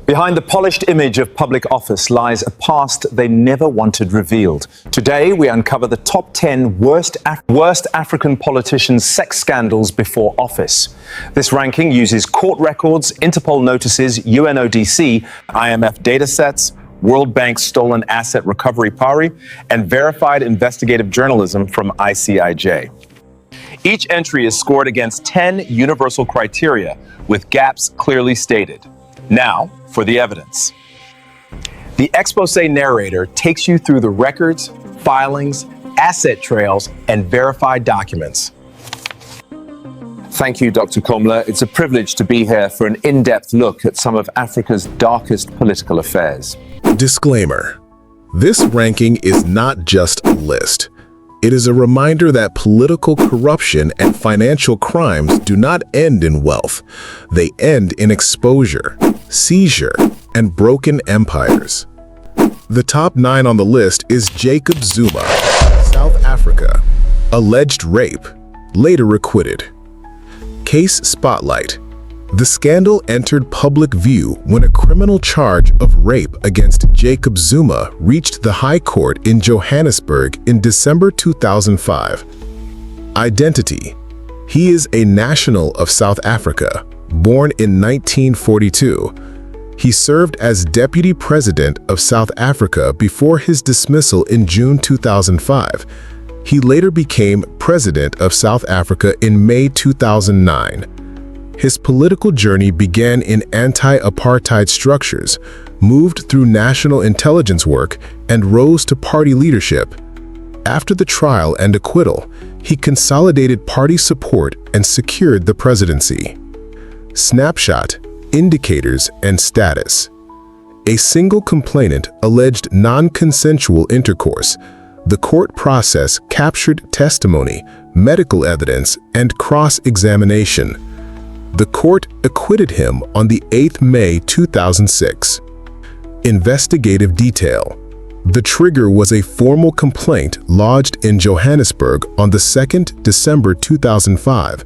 Behind the polished image of public office lies a past they never wanted revealed. Today, we uncover the top 10 worst African politicians' sex scandals before office. This ranking uses court records, Interpol notices, UNODC, IMF datasets, World Bank's Stolen Asset Recovery PARI, and verified investigative journalism from ICIJ. Each entry is scored against 10 universal criteria, with gaps clearly stated. Now, for the evidence. The expose narrator takes you through the records, filings, asset trails, and verified documents. Thank you, Dr. Komla. It's a privilege to be here for an in-depth look at some of Africa's darkest political affairs. Disclaimer: this ranking is not just a list. It is a reminder that political corruption and financial crimes do not end in wealth. They end in exposure, seizure, and broken empires. The top 9 on the list is Jacob Zuma, South Africa. Alleged rape, later acquitted. Case spotlight. The scandal entered public view when a criminal charge of rape against Jacob Zuma reached the High Court in Johannesburg in December 2005. Identity. He is a national of South Africa, born in 1942. He served as Deputy President of South Africa before his dismissal in June 2005. He later became President of South Africa in May 2009. His political journey began in anti-apartheid structures, moved through national intelligence work, and rose to party leadership. After the trial and acquittal, he consolidated party support and secured the presidency. Snapshot, indicators, and status. A single complainant alleged non-consensual intercourse. The court process captured testimony, medical evidence, and cross-examination. The court acquitted him on the 8th May 2006. Investigative detail. The trigger was a formal complaint lodged in Johannesburg on the 2nd December 2005.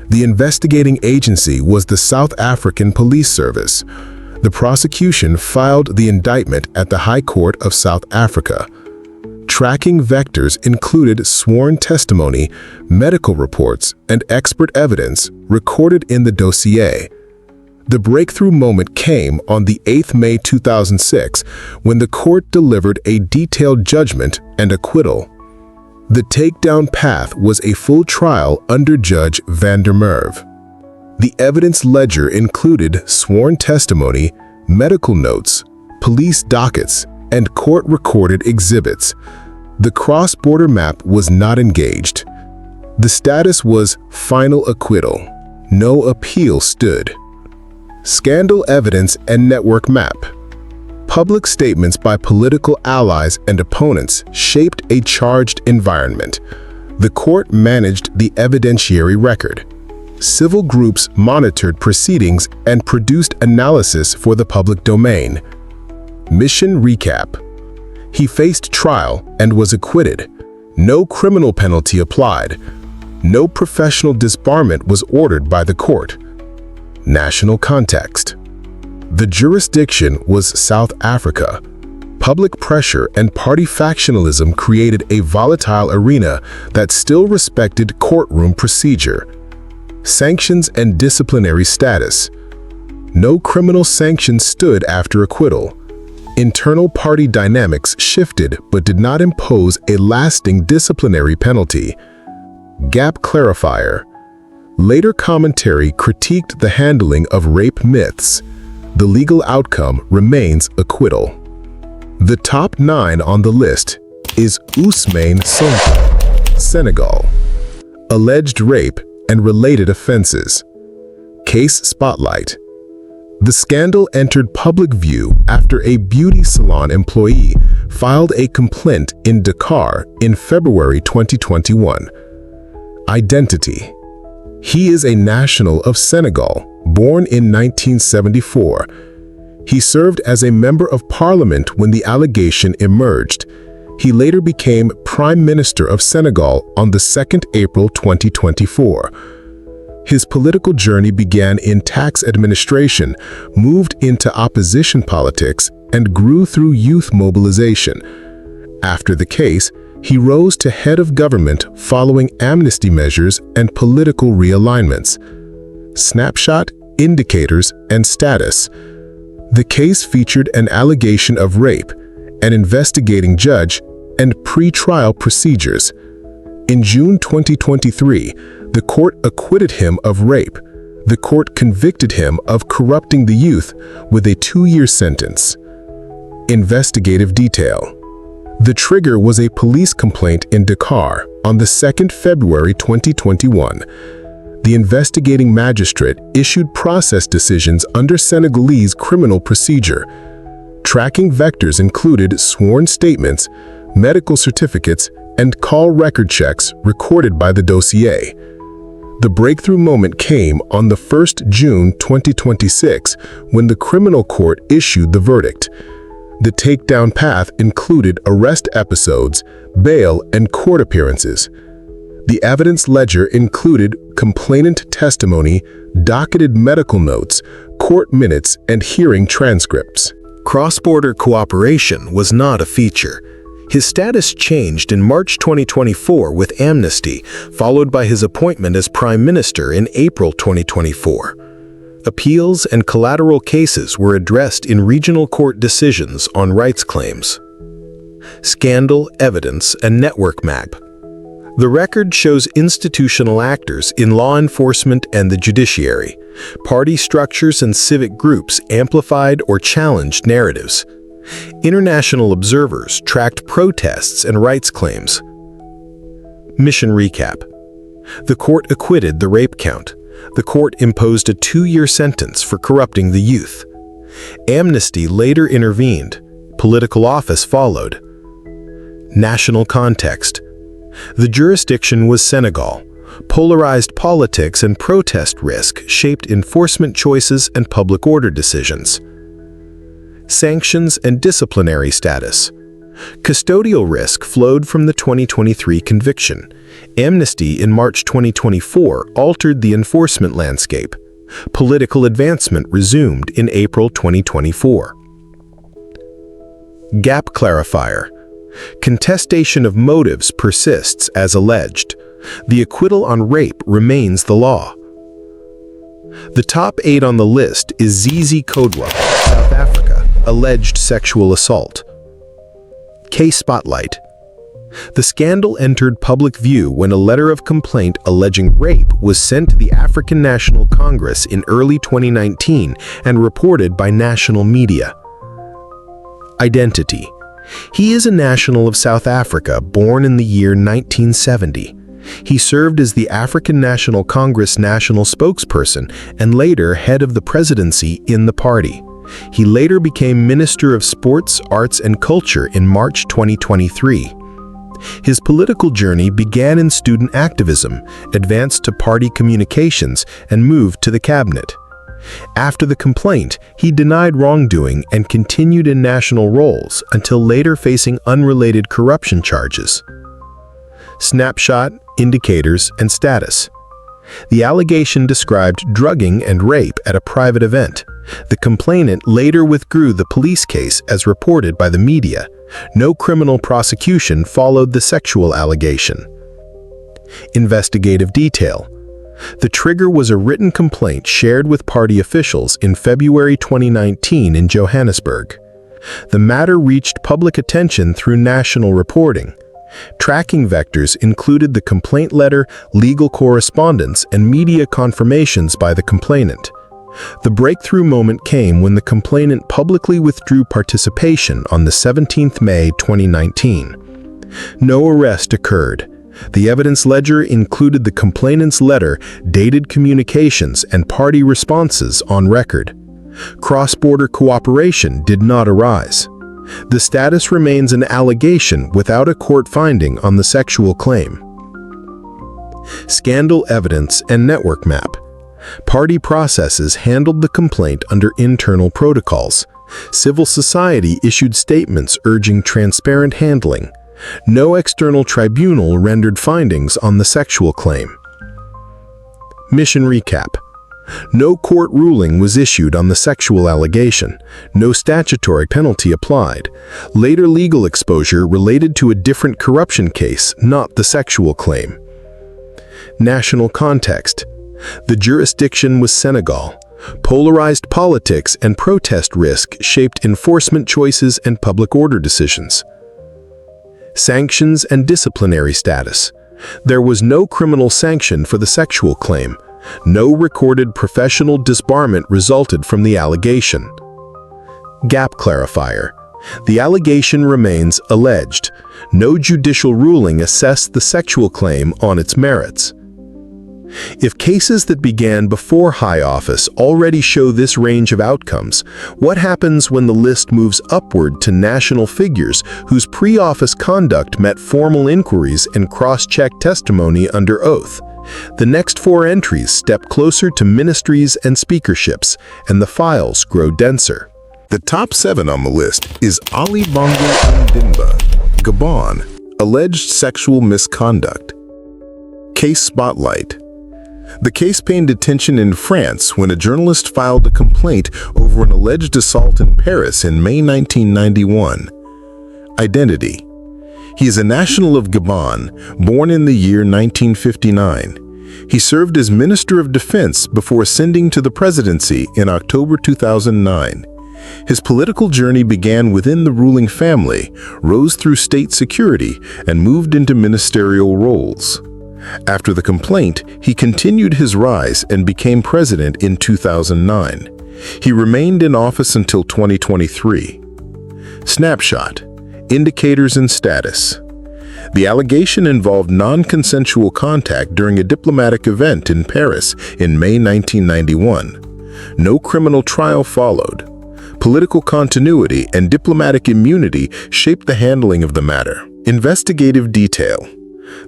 The investigating agency was the South African Police Service. The prosecution filed the indictment at the High Court of South Africa. Tracking vectors included sworn testimony, medical reports, and expert evidence recorded in the dossier. The breakthrough moment came on the 8th May 2006 when the court delivered a detailed judgment and acquittal. The takedown path was a full trial under Judge van der Merwe. The evidence ledger included sworn testimony, medical notes, police dockets, and court-recorded exhibits. The cross-border map was not engaged. The status was final acquittal. No appeal stood. Scandal evidence and network map. Public statements by political allies and opponents shaped a charged environment. The court managed the evidentiary record. Civil groups monitored proceedings and produced analysis for the public domain. Mission recap. He faced trial and was acquitted. No criminal penalty applied. No professional disbarment was ordered by the court. National context. The jurisdiction was South Africa. Public pressure and party factionalism created a volatile arena that still respected courtroom procedure. Sanctions and disciplinary status. No criminal sanctions stood after acquittal. Internal party dynamics shifted but did not impose a lasting disciplinary penalty. Gap clarifier. Later commentary critiqued the handling of rape myths. The legal outcome remains acquittal. The top 9 on the list is Usman Sagal, Senegal. Alleged rape and related offenses. Case spotlight. The scandal entered public view after a beauty salon employee filed a complaint in Dakar in February 2021. Identity. He is a national of Senegal, born in 1974. He served as a member of parliament when the allegation emerged. He later became Prime Minister of Senegal on the 2nd April 2024. His political journey began in tax administration, moved into opposition politics, and grew through youth mobilization. After the case, he rose to head of government following amnesty measures and political realignments. Snapshot, indicators, and status. The case featured an allegation of rape, an investigating judge, and pre-trial procedures. In June 2023, the court acquitted him of rape. The court convicted him of corrupting the youth with a 2-year sentence. Investigative detail. The trigger was a police complaint in Dakar on the 2nd February 2021. The investigating magistrate issued process decisions under Senegalese criminal procedure. Tracking vectors included sworn statements, medical certificates, and call record checks recorded by the dossier. The breakthrough moment came on the 1st June 2026 when the criminal court issued the verdict. The takedown path included arrest episodes, bail, and court appearances. The evidence ledger included complainant testimony, docketed medical notes, court minutes, and hearing transcripts. Cross-border cooperation was not a feature. His status changed in March 2024 with amnesty, followed by his appointment as Prime Minister in April 2024. Appeals and collateral cases were addressed in regional court decisions on rights claims. Scandal, evidence, and network map. The record shows institutional actors in law enforcement and the judiciary. Party structures and civic groups amplified or challenged narratives. International observers tracked protests and rights claims. Mission recap. The court acquitted the rape count. The court imposed a 2-year sentence for corrupting the youth. Amnesty later intervened. Political office followed. National context. The jurisdiction was Senegal. Polarized politics and protest risk shaped enforcement choices and public order decisions. Sanctions and disciplinary status. Custodial risk flowed from the 2023 conviction. Amnesty in March 2024 altered the enforcement landscape. Political advancement resumed in April 2024. Gap clarifier. Contestation of motives persists as alleged. The acquittal on rape remains the law. The top 8 on the list is Codwell, South Africa, alleged sexual assault. Case spotlight. The scandal entered public view when a letter of complaint alleging rape was sent to the African National Congress in early 2019 and reported by national media. Identity. He is a national of South Africa, born in the year 1970. He served as the African National Congress national spokesperson and later head of the presidency in the party. He later became Minister of Sports, Arts, and Culture in March 2023. His political journey began in student activism, advanced to party communications, and moved to the cabinet. After the complaint, he denied wrongdoing and continued in national roles until later facing unrelated corruption charges. Snapshot, indicators, and status. The allegation described drugging and rape at a private event. The complainant later withdrew the police case as reported by the media. No criminal prosecution followed the sexual allegation. Investigative detail. The trigger was a written complaint shared with party officials in February 2019 in Johannesburg. The matter reached public attention through national reporting. Tracking vectors included the complaint letter, legal correspondence, and media confirmations by the complainant. The breakthrough moment came when the complainant publicly withdrew participation on the 17th May 2019. No arrest occurred. The evidence ledger included the complainant's letter, dated communications, and party responses on record. Cross-border cooperation did not arise. The status remains an allegation without a court finding on the sexual claim. Scandal evidence and network map. Party processes handled the complaint under internal protocols. Civil society issued statements urging transparent handling. No external tribunal rendered findings on the sexual claim. Mission recap. No court ruling was issued on the sexual allegation. No statutory penalty applied. Later legal exposure related to a different corruption case, not the sexual claim. National context. The jurisdiction was Senegal. Polarized politics and protest risk shaped enforcement choices and public order decisions. Sanctions and disciplinary status. There was no criminal sanction for the sexual claim. No recorded professional disbarment resulted from the allegation. Gap clarifier. The allegation remains alleged. No judicial ruling assessed the sexual claim on its merits. If cases that began before high office already show this range of outcomes, what happens when the list moves upward to national figures whose pre-office conduct met formal inquiries and cross-checked testimony under oath? The next 4 entries step closer to ministries and speakerships, and the files grow denser. The top 7 on the list is Ali Bongo Ondimba, Gabon, alleged sexual misconduct. Case spotlight. The case pained attention in France when a journalist filed a complaint over an alleged assault in Paris in May 1991. Identity. He is a national of Gabon, born in the year 1959. He served as Minister of Defense before ascending to the presidency in October 2009. His political journey began within the ruling family, rose through state security, and moved into ministerial roles. After the complaint, he continued his rise and became president in 2009. He remained in office until 2023. Snapshot. Indicators and status. The allegation involved non-consensual contact during a diplomatic event in Paris in May 1991. No criminal trial followed. Political continuity and diplomatic immunity shaped the handling of the matter. Investigative detail.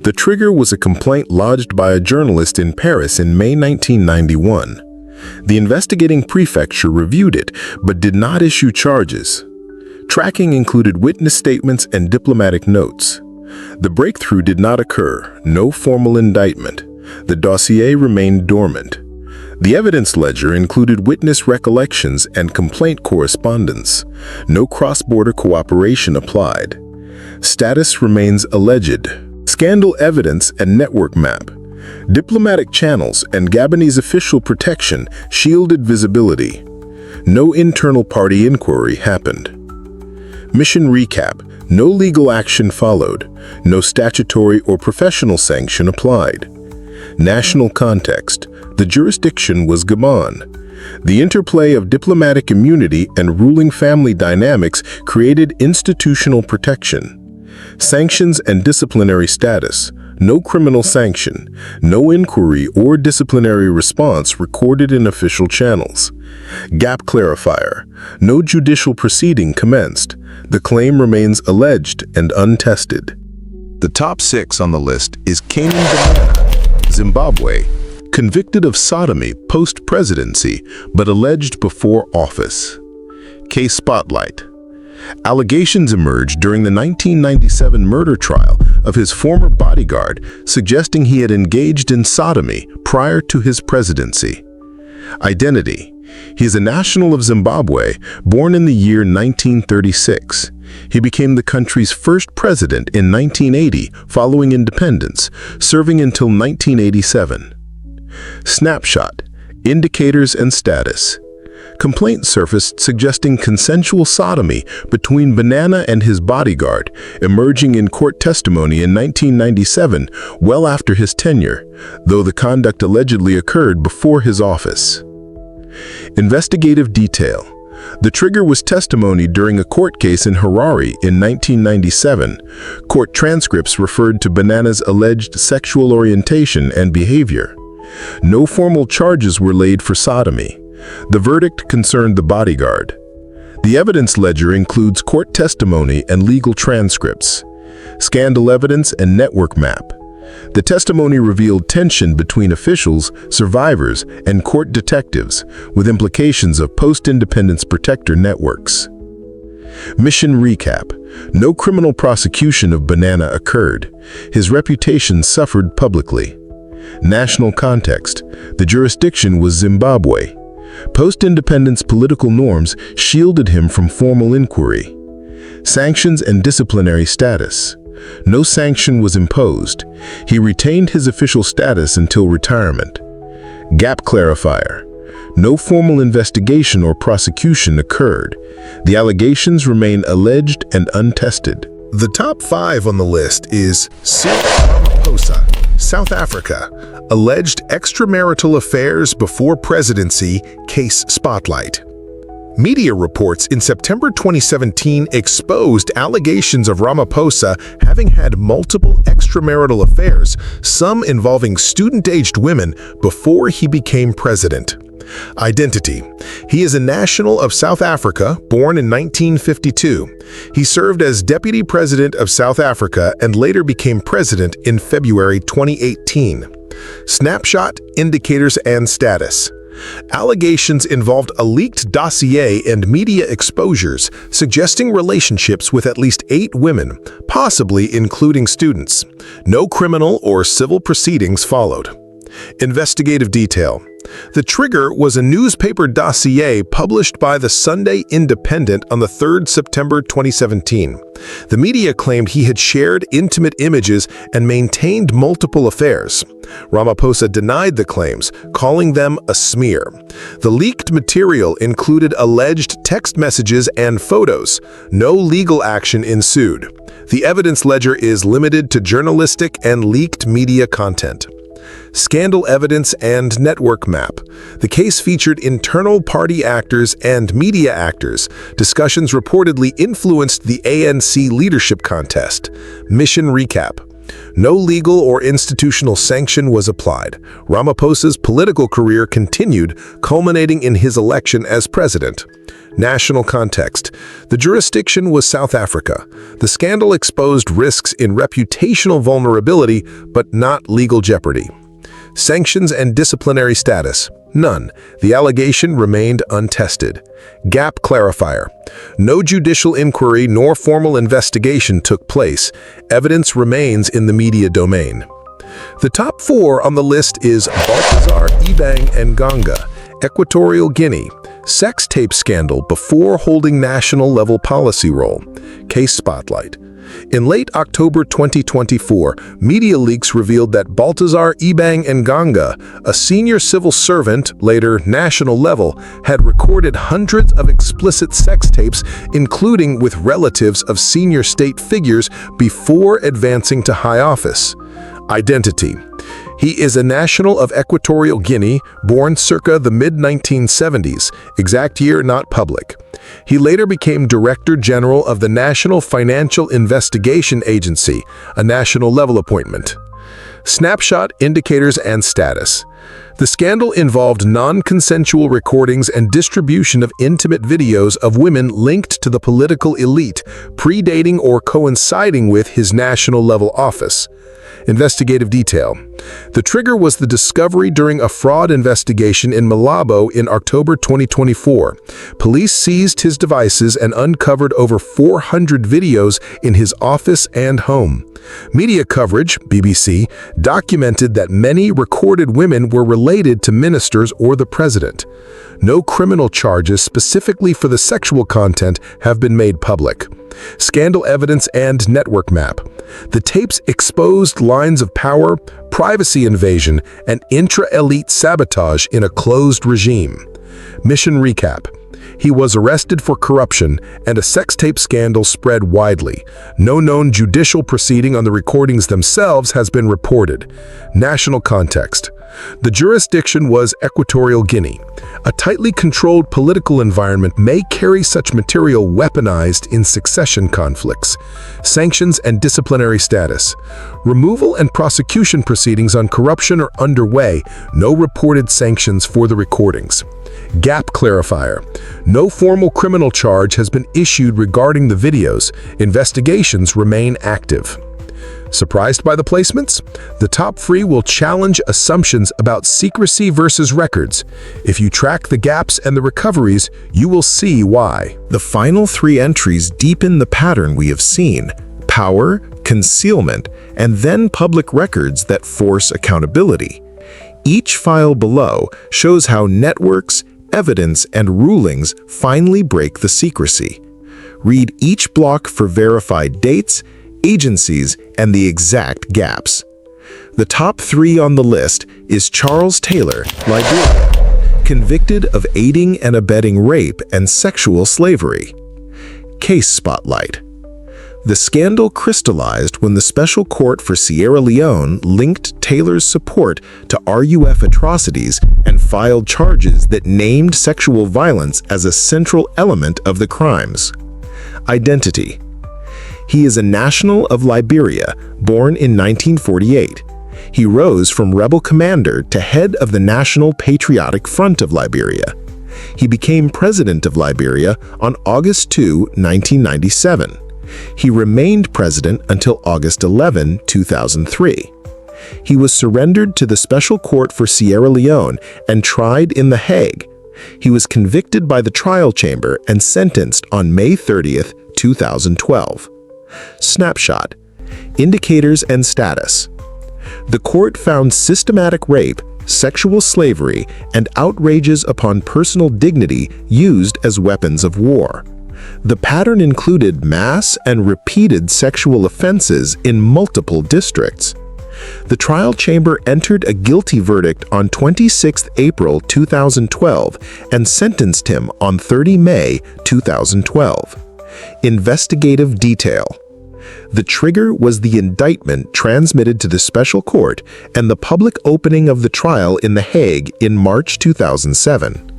The trigger was a complaint lodged by a journalist in Paris in May 1991. The investigating prefecture reviewed it, but did not issue charges. Tracking included witness statements and diplomatic notes. The breakthrough did not occur, no formal indictment. The dossier remained dormant. The evidence ledger included witness recollections and complaint correspondence. No cross-border cooperation applied. Status remains alleged. Scandal evidence and network map. Diplomatic channels and Gabonese official protection shielded visibility. No internal party inquiry happened. Mission recap. No legal action followed. No statutory or professional sanction applied. National context. The jurisdiction was Gabon. The interplay of diplomatic immunity and ruling family dynamics created institutional protection. Sanctions and disciplinary status. No criminal sanction. No inquiry or disciplinary response recorded in official channels. Gap clarifier. No judicial proceeding commenced. The claim remains alleged and untested. The top 6 on the list is Kanan Ghana, Zimbabwe, convicted of sodomy post-presidency but alleged before office. Case spotlight. Allegations emerged during the 1997 murder trial of his former bodyguard, suggesting he had engaged in sodomy prior to his presidency. Identity. He is a national of Zimbabwe, born in the year 1936. He became the country's first president in 1980 following independence, serving until 1987. Snapshot. Indicators and status. Complaints surfaced suggesting consensual sodomy between Banana and his bodyguard, emerging in court testimony in 1997, well after his tenure, though the conduct allegedly occurred before his office. Investigative detail. The trigger was testimony during a court case in Harare in 1997. Court transcripts referred to Banana's alleged sexual orientation and behavior. No formal charges were laid for sodomy. The verdict concerned the bodyguard. The evidence ledger includes court testimony and legal transcripts, scandal evidence and network map. The testimony revealed tension between officials, survivors, and court detectives, with implications of post-independence protector networks. Mission recap. No criminal prosecution of Banana occurred. His reputation suffered publicly. National context. The jurisdiction was Zimbabwe. Post-independence political norms shielded him from formal inquiry. Sanctions and disciplinary status. No sanction was imposed. He retained his official status until retirement. Gap clarifier. No formal investigation or prosecution occurred. The allegations remain alleged and untested. The top 5 on the list is Saposa, South Africa. Alleged extramarital affairs before presidency, case spotlight. Media reports in September 2017 exposed allegations of Ramaphosa having had multiple extramarital affairs, some involving student-aged women, before he became president. Identity. He is a national of South Africa, born in 1952. He served as Deputy President of South Africa and later became president in February 2018. Snapshot, indicators, and status. Allegations involved a leaked dossier and media exposures suggesting relationships with at least 8 women, possibly including students. No criminal or civil proceedings followed. Investigative detail. The trigger was a newspaper dossier published by the Sunday Independent on the 3rd September 2017. The media claimed he had shared intimate images and maintained multiple affairs. Ramaphosa denied the claims, calling them a smear. The leaked material included alleged text messages and photos. No legal action ensued. The evidence ledger is limited to journalistic and leaked media content. Scandal evidence and network map. The case featured internal party actors and media actors. Discussions reportedly influenced the ANC leadership contest. Mission recap. No legal or institutional sanction was applied. Ramaphosa's political career continued, culminating in his election as president. National context. The jurisdiction was South Africa. The scandal exposed risks in reputational vulnerability, but not legal jeopardy. Sanctions and disciplinary status. None. The allegation remained untested. Gap clarifier. No judicial inquiry nor formal investigation took place. Evidence remains in the media domain. The top 4 on the list is Bazar Ebang and Ganga, Equatorial Guinea. Sex tape scandal before holding national-level policy role. Case spotlight. In late October 2024, media leaks revealed that Baltazar Ebang and Ganga, a senior civil servant, later national level, had recorded hundreds of explicit sex tapes, including with relatives of senior state figures, before advancing to high office. Identity. He is a national of Equatorial Guinea, born circa the mid-1970s, exact year not public. He later became Director General of the National Financial Investigation Agency, a national-level appointment. Snapshot, indicators, and status. The scandal involved non-consensual recordings and distribution of intimate videos of women linked to the political elite, predating or coinciding with his national-level office. Investigative detail. The trigger was the discovery during a fraud investigation in Malabo in October 2024. Police seized his devices and uncovered over 400 videos in his office and home. Media coverage, BBC, documented that many recorded women were related to ministers or the president. No criminal charges specifically for the sexual content have been made public. Scandal evidence and network map. The tapes exposed lines of power, privacy invasion, and intra-elite sabotage in a closed regime. Mission recap. He was arrested for corruption, and a sex tape scandal spread widely. No known judicial proceeding on the recordings themselves has been reported. National context. The jurisdiction was Equatorial Guinea. A tightly controlled political environment may carry such material weaponized in succession conflicts. Sanctions and disciplinary status. Removal and prosecution proceedings on corruption are underway. No reported sanctions for the recordings. Gap clarifier. No formal criminal charge has been issued regarding the videos. Investigations remain active. Surprised by the placements? The top 3 will challenge assumptions about secrecy versus records. If you track the gaps and the recoveries, you will see why. The final 3 entries deepen the pattern we have seen. power, concealment, and then public records that force accountability. Each file below shows how networks, evidence, and rulings finally break the secrecy. Read each block for verified dates, agencies, and the exact gaps. The top 3 on the list is Charles Taylor, Liberia, convicted of aiding and abetting rape and sexual slavery. Case Spotlight. The scandal crystallized when the Special Court for Sierra Leone linked Taylor's support to RUF atrocities and filed charges that named sexual violence as a central element of the crimes. Identity. He is a national of Liberia, born in 1948. He rose from rebel commander to head of the National Patriotic Front of Liberia. He became president of Liberia on August 2, 1997. He remained president until August 11, 2003. He was surrendered to the Special Court for Sierra Leone and tried in The Hague. He was convicted by the trial chamber and sentenced on May 30, 2012. Snapshot. Indicators and status. The court found systematic rape, sexual slavery, and outrages upon personal dignity used as weapons of war. The pattern included mass and repeated sexual offenses in multiple districts. The trial chamber entered a guilty verdict on 26 April 2012 and sentenced him on 30 May 2012. Investigative detail. The trigger was the indictment transmitted to the special court and the public opening of the trial in The Hague in March 2007.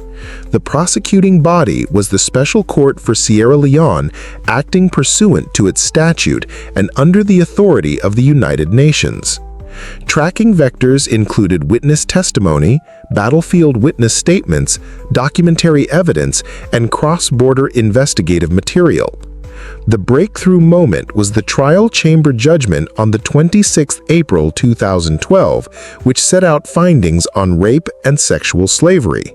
The prosecuting body was the Special Court for Sierra Leone, acting pursuant to its statute and under the authority of the United Nations. Tracking vectors included witness testimony, battlefield witness statements, documentary evidence, and cross-border investigative material. The breakthrough moment was the trial chamber judgment on the 26th April 2012, which set out findings on rape and sexual slavery.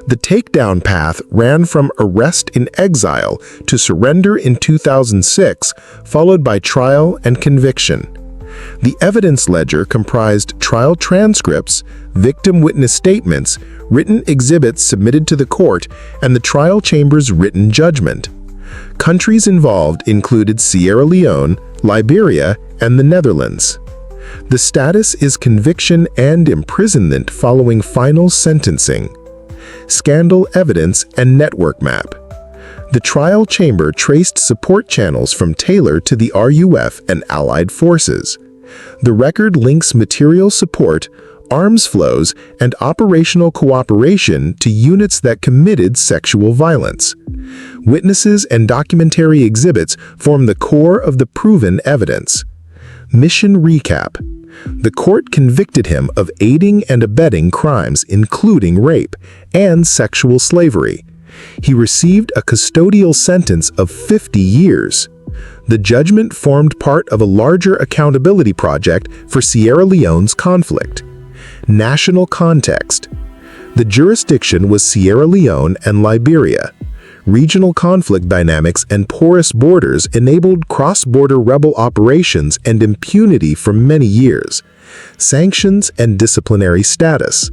The takedown path ran from arrest in exile to surrender in 2006, followed by trial and conviction. The evidence ledger comprised trial transcripts, victim witness statements, written exhibits submitted to the court, and the trial chamber's written judgment. Countries involved included Sierra Leone, Liberia, and the Netherlands. The status is conviction and imprisonment following final sentencing. Scandal evidence and network map. The trial chamber traced support channels from Taylor to the RUF and allied forces. The record links material support, arms flows, and operational cooperation to units that committed sexual violence. Witnesses and documentary exhibits form the core of the proven evidence. Mission recap. The court convicted him of aiding and abetting crimes including rape and sexual slavery. He received a custodial sentence of 50 years. The judgment formed part of a larger accountability project for Sierra Leone's conflict. National context. The jurisdiction was Sierra Leone and Liberia. Regional conflict dynamics and porous borders enabled cross-border rebel operations and impunity for many years. Sanctions and disciplinary status.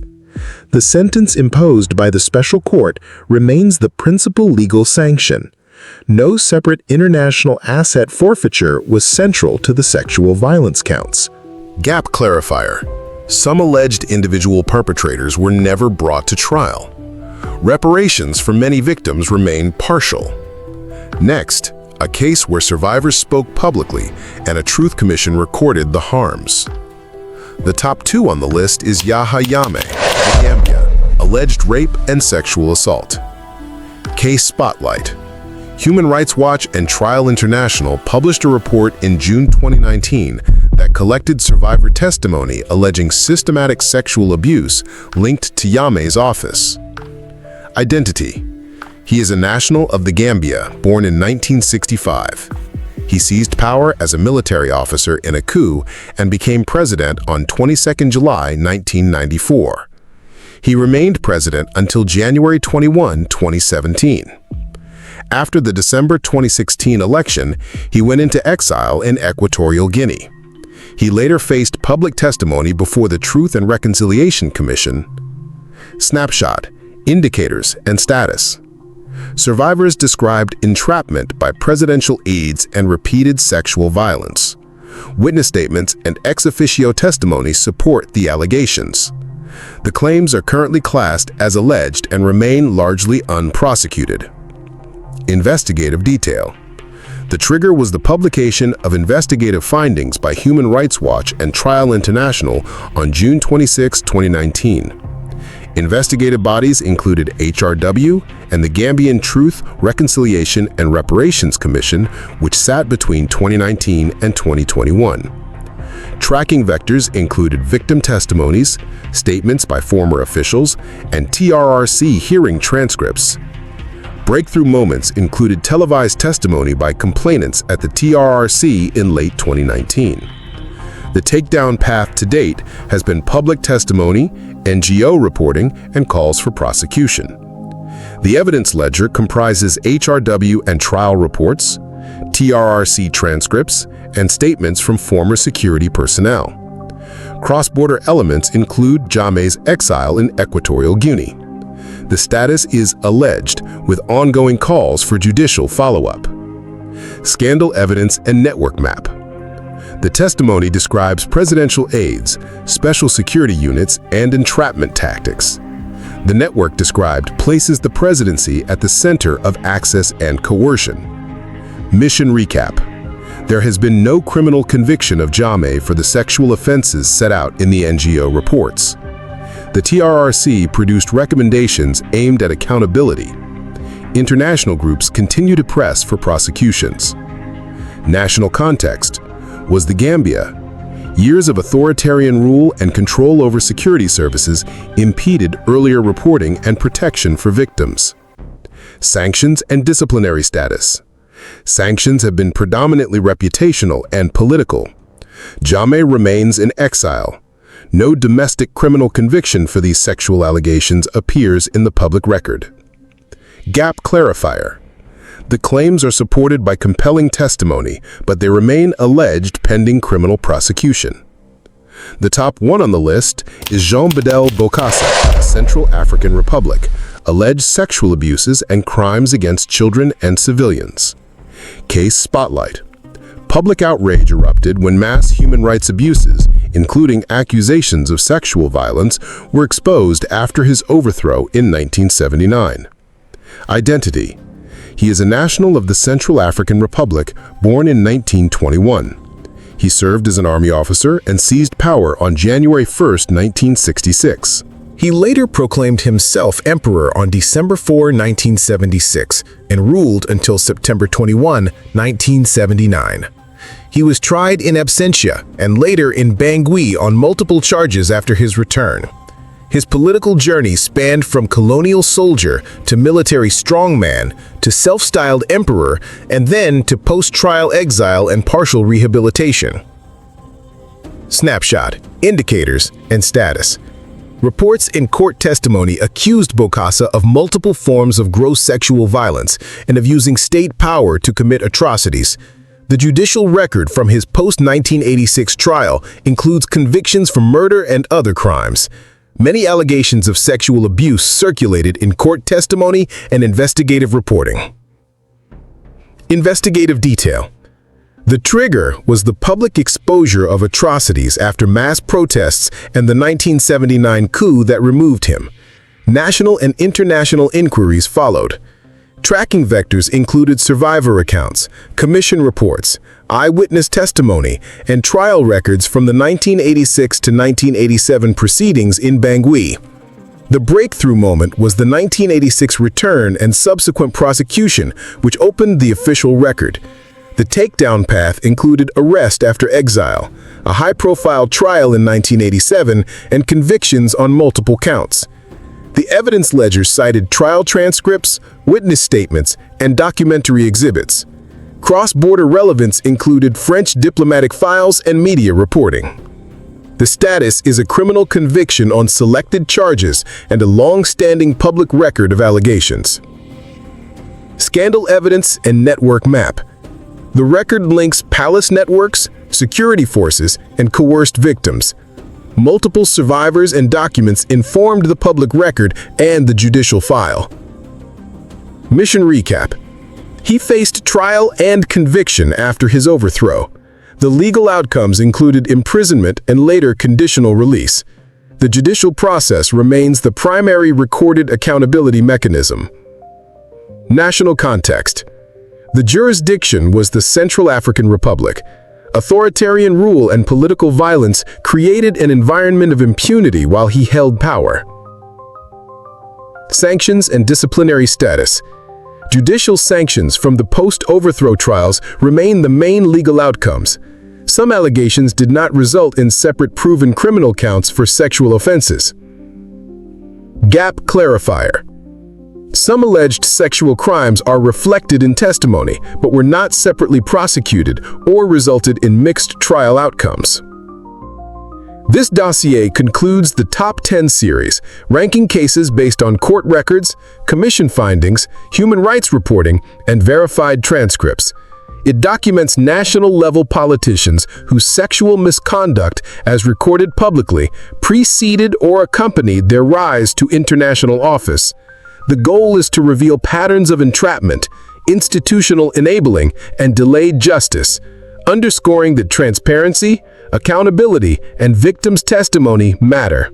The sentence imposed by the special court remains the principal legal sanction. No separate international asset forfeiture was central to the sexual violence counts. Gap clarifier. Some alleged individual perpetrators were never brought to trial. Reparations for many victims remain partial. Next, a case where survivors spoke publicly and a truth commission recorded the harms. The top 2 on the list is Yahayame, the Gambia, alleged rape and sexual assault. Case Spotlight. Human Rights Watch and Trial International published a report in June 2019 that collected survivor testimony alleging systematic sexual abuse linked to Yame's office. Identity. He is a national of the Gambia, born in 1965. He seized power as a military officer in a coup and became president on 22 July 1994. He remained president until January 21, 2017. After the December 2016 election, he went into exile in Equatorial Guinea. He later faced public testimony before the Truth and Reconciliation Commission. Snapshot, indicators, and status. Survivors described entrapment by presidential aides and repeated sexual violence. Witness statements and ex officio testimony support the allegations. The claims are currently classed as alleged and remain largely unprosecuted. Investigative detail. The trigger was the publication of investigative findings by Human Rights Watch and Trial International on June 26, 2019. Investigative bodies included HRW and the Gambian Truth, Reconciliation and Reparations Commission, which sat between 2019 and 2021. Tracking vectors included victim testimonies, statements by former officials, and TRRC hearing transcripts. Breakthrough moments included televised testimony by complainants at the TRRC in late 2019. The takedown path to date has been public testimony, NGO reporting, and calls for prosecution. The evidence ledger comprises HRW and trial reports, TRRC transcripts, and statements from former security personnel. Cross-border elements include Jame's exile in Equatorial Guinea. The status is alleged, with ongoing calls for judicial follow-up. Scandal evidence and network map. The testimony describes presidential aides, special security units, and entrapment tactics. The network described places the presidency at the center of access and coercion. Mission recap. There has been no criminal conviction of Jame for the sexual offenses set out in the NGO reports. The TRRC produced recommendations aimed at accountability. International groups continue to press for prosecutions. National context. Was the Gambia. Years of authoritarian rule and control over security services impeded earlier reporting and protection for victims. Sanctions and disciplinary status. Sanctions have been predominantly reputational and political. Jame remains in exile. No domestic criminal conviction for these sexual allegations appears in the public record. Gap clarifier. The claims are supported by compelling testimony, but they remain alleged pending criminal prosecution. The top one on the list is Bedell Boasa, Central African Republic, alleged sexual abuses and crimes against children and civilians. Case spotlight. Public outrage erupted when mass human rights abuses, including accusations of sexual violence, were exposed after his overthrow in 1979. Identity. He is a national of the Central African Republic, born in 1921. He served as an army officer and seized power on January 1, 1966. He later proclaimed himself emperor on December 4, 1976, and ruled until September 21, 1979. He was tried in absentia and later in Bangui on multiple charges after his return. His political journey spanned from colonial soldier to military strongman to self-styled emperor and then to post-trial exile and partial rehabilitation. Snapshot, indicators, and status. Reports in court testimony accused Boasa of multiple forms of gross sexual violence and of using state power to commit atrocities. The judicial record from his post-1986 trial includes convictions for murder and other crimes. Many allegations of sexual abuse circulated in court testimony and investigative reporting. Investigative detail. The trigger was the public exposure of atrocities after mass protests and the 1979 coup that removed him. National and international inquiries followed. Tracking vectors included survivor accounts, commission reports, eyewitness testimony, and trial records from the 1986 to 1987 proceedings in Bangui. The breakthrough moment was the 1986 return and subsequent prosecution, which opened the official record. The takedown path included arrest after exile, a high-profile trial in 1987, and convictions on multiple counts. The evidence ledger cited trial transcripts, witness statements, and documentary exhibits. Cross-border relevance included French diplomatic files and media reporting. The status is a criminal conviction on selected charges and a long-standing public record of allegations. Scandal evidence and network map. The record links palace networks, security forces, and coerced victims. Multiple survivors and documents informed the public record and the judicial file. Mission recap. He faced trial and conviction after his overthrow. The legal outcomes included imprisonment and later conditional release. The judicial process remains the primary recorded accountability mechanism. National context. The jurisdiction was the Central African Republic. Authoritarian rule and political violence created an environment of impunity while he held power. Sanctions and disciplinary status. Judicial sanctions from the post-overthrow trials remain the main legal outcomes. Some allegations did not result in separate proven criminal counts for sexual offenses. Gap clarifier. Some alleged sexual crimes are reflected in testimony, but were not separately prosecuted or resulted in mixed trial outcomes. This dossier concludes the Top 10 series, ranking cases based on court records, commission findings, human rights reporting, and verified transcripts. It documents national-level politicians whose sexual misconduct, as recorded publicly, preceded or accompanied their rise to international office. The goal is to reveal patterns of entrapment, institutional enabling, and delayed justice, underscoring that transparency, accountability, and victims' testimony matter.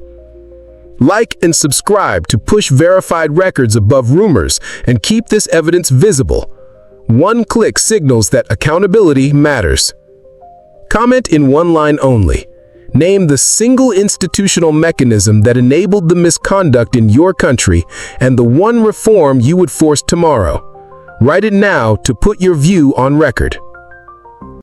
Like and subscribe to push verified records above rumors and keep this evidence visible. One click signals that accountability matters. Comment in one line only. Name the single institutional mechanism that enabled the misconduct in your country and the one reform you would force tomorrow. Write it now to put your view on record.